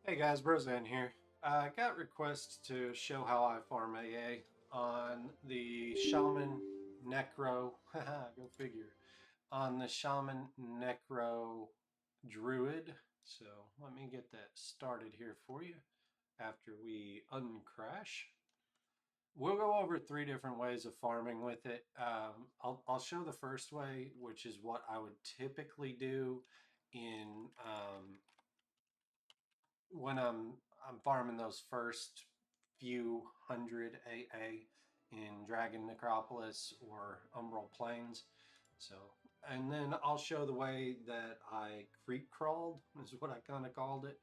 Hey guys, Roseanne here. I got requests to show how I farm AA on the Shaman Necro, go figure, on the Shaman Necro Druid. So let me get that started here for you after we uncrash. We'll go over three different ways of farming with it. I'll show the first way, which is what I would typically do in when I'm farming those first few hundred AA in Dragon Necropolis or Umbral Plains. So, and then I'll show the way that I creep crawled, is what I kind of called it.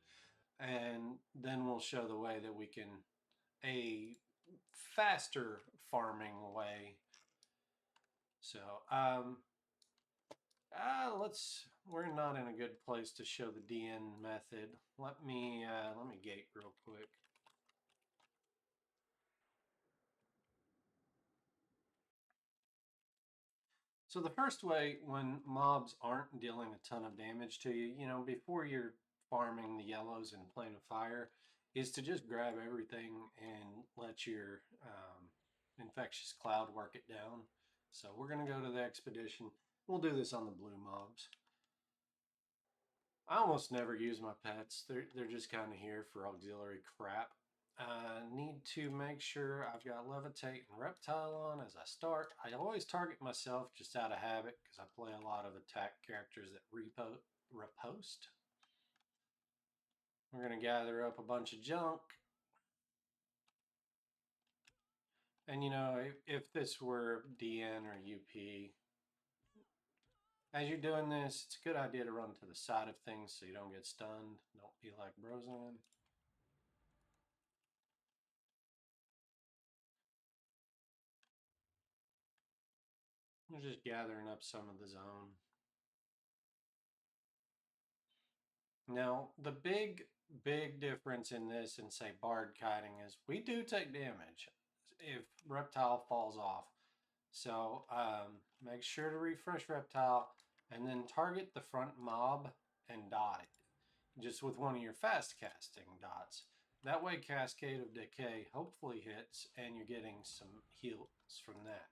And then we'll show the way that we can, a faster farming way. So, we're not in a good place to show the DN method. Let me gate real quick. So the first way, when mobs aren't dealing a ton of damage to you, before you're farming the yellows and Plane of Fire, is to just grab everything and let your infectious cloud work it down. So we're going to go to the expedition. We'll do this on the blue mobs. I almost never use my pets. They're just kind of here for auxiliary crap. Need to make sure I've got Levitate and Reptile on as I start. I always target myself just out of habit because I play a lot of attack characters that riposte. We're going to gather up a bunch of junk. And if this were DN or UP, as you're doing this, it's a good idea to run to the side of things so you don't get stunned. Don't be like Brozan. We're just gathering up some of the zone. Now, the big difference in this and say Bard kiting is we do take damage if Reptile falls off. So make sure to refresh Reptile and then target the front mob and dot it just with one of your fast casting dots. That way Cascade of Decay hopefully hits and you're getting some heals from that.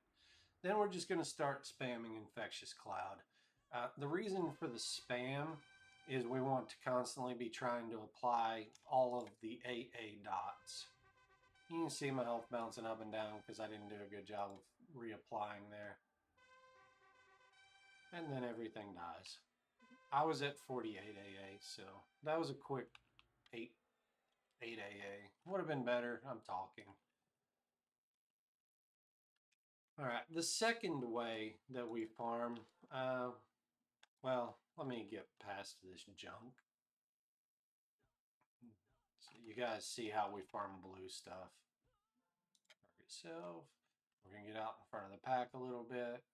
Then we're just going to start spamming Infectious Cloud. The reason for the spam is we want to constantly be trying to apply all of the AA dots. You can see my health bouncing up and down because I didn't do a good job of reapplying there. And then everything dies. I was at 48 AA, so that was a quick 8 AA. Would have been better. I'm talking. All right, the second way that we farm, well, let me get past this junk. So you guys see how we farm blue stuff. Target self. We're going to get out in front of the pack a little bit.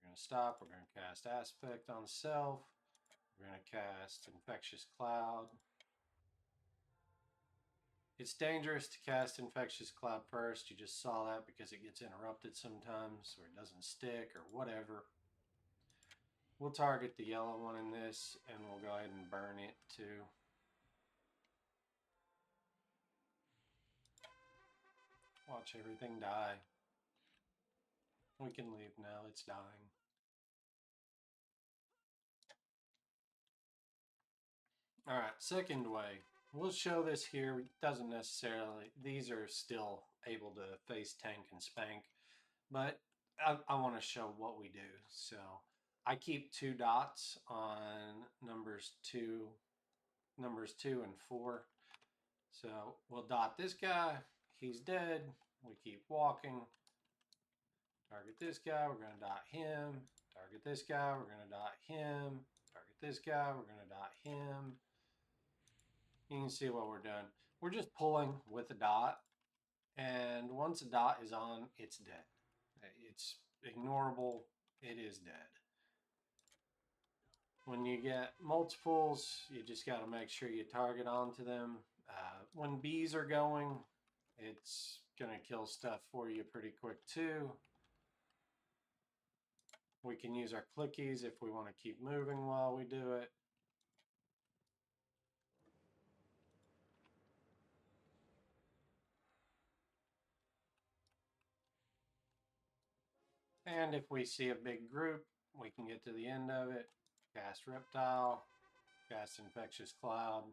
We're going to stop. We're going to cast Aspect on self. We're going to cast Infectious Cloud. It's dangerous to cast Infectious Cloud first. You just saw that because it gets interrupted sometimes or it doesn't stick or whatever. We'll target the yellow one in this and we'll go ahead and burn it too. Watch everything die. We can leave now, it's dying. All right, second way. We'll show this here. Doesn't necessarily, these are still able to face tank and spank, but I want to show what we do. So I keep 2 dots on numbers two and 4. So we'll dot this guy. He's dead. We keep walking. Target this guy. We're going to dot him. Target this guy. We're going to dot him. Target this guy. We're going to dot him. You can see what we're doing. We're just pulling with a dot. And once a dot is on, it's dead. It's ignorable. It is dead. When you get multiples, you just got to make sure you target onto them. When bees are going, it's going to kill stuff for you pretty quick too. We can use our clickies if we want to keep moving while we do it. And if we see a big group, we can get to the end of it, cast Reptile, cast Infectious Cloud.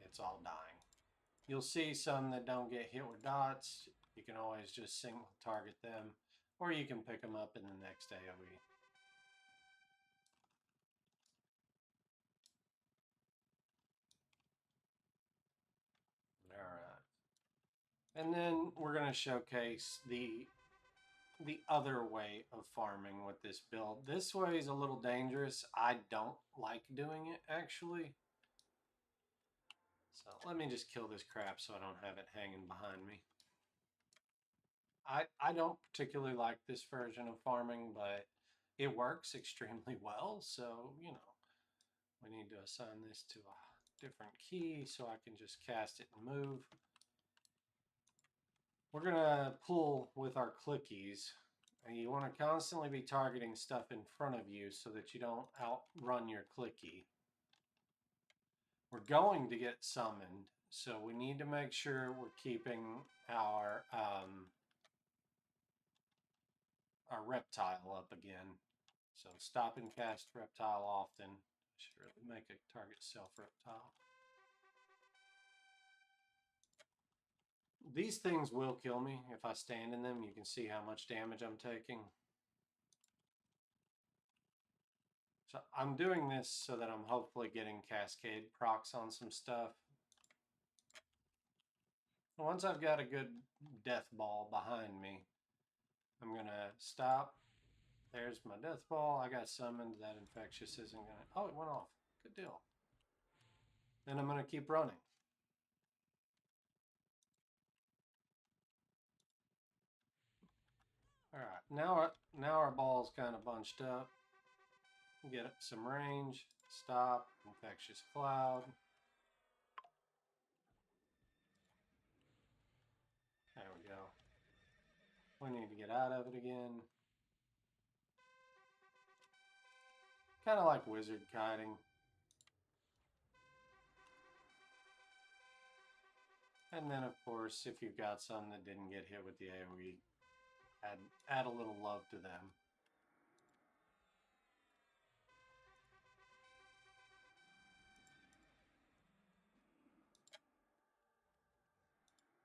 It's all dying. You'll see some that don't get hit with dots. You can always just single target them, or you can pick them up in the next AoE. All right. And then we're going to showcase the other way of farming with this build. This way is a little dangerous. I don't like doing it, actually. So let me just kill this crap so I don't have it hanging behind me. I don't particularly like this version of farming, but it works extremely well. So, you know, we need to assign this to a different key so I can just cast it and move. We're going to pull with our clickies. And you want to constantly be targeting stuff in front of you so that you don't outrun your clicky. We're going to get summoned, so we need to make sure we're keeping our reptile up again. So stop and cast reptile often. I should really make a target self reptile. These things will kill me if I stand in them. You can see how much damage I'm taking. So I'm doing this so that I'm hopefully getting cascade procs on some stuff. Once I've got a good death ball behind me, I'm gonna stop. There's my death ball. I got summoned. That infectious isn't gonna, oh, it went off. Good deal. Then I'm gonna keep running. All right, now our ball's kind of bunched up. Get some range. Stop. Infectious cloud. There we go. We need to get out of it again. Kind of like wizard kiting. And then, of course, if you've got some that didn't get hit with the AoE, add a little love to them.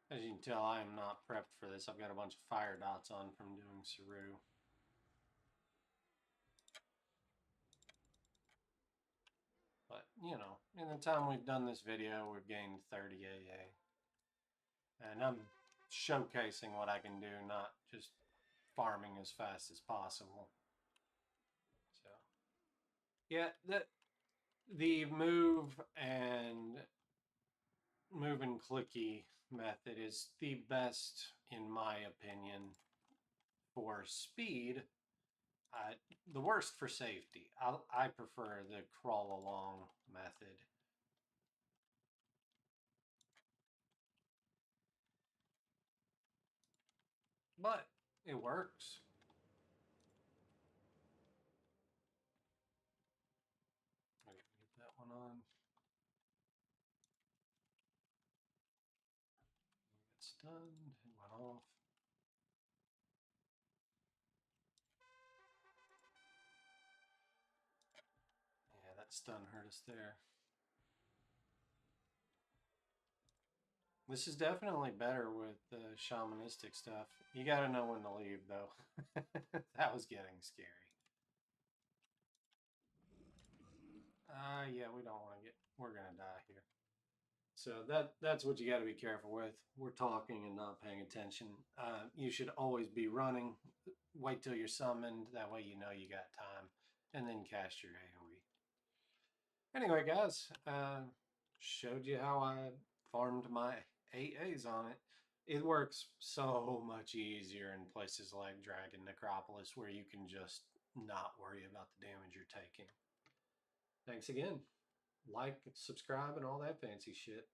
As you can tell, I am not prepped for this. I've got a bunch of fire dots on from doing Saru. But, you know, in the time we've done this video, we've gained 30 AA. And I'm showcasing what I can do, not just farming as fast as possible. So, yeah, the move and clicky method is the best, in my opinion, for speed. The worst for safety. I prefer the crawl along method. But it works. Okay, get that one on. Get stunned. It went off. Yeah, that stun hurt us there. This is definitely better with the shamanistic stuff. You gotta know when to leave, though. That was getting scary. Yeah, we don't want to get, we're gonna die here. So that's what you got to be careful with. We're talking and not paying attention. You should always be running. Wait till you're summoned. That way you know you got time. And then cast your AoE. Anyway, guys, showed you how I farmed my AAs on it. It works so much easier in places like Dragon Necropolis where you can just not worry about the damage you're taking. Thanks again. Like, subscribe, and all that fancy shit.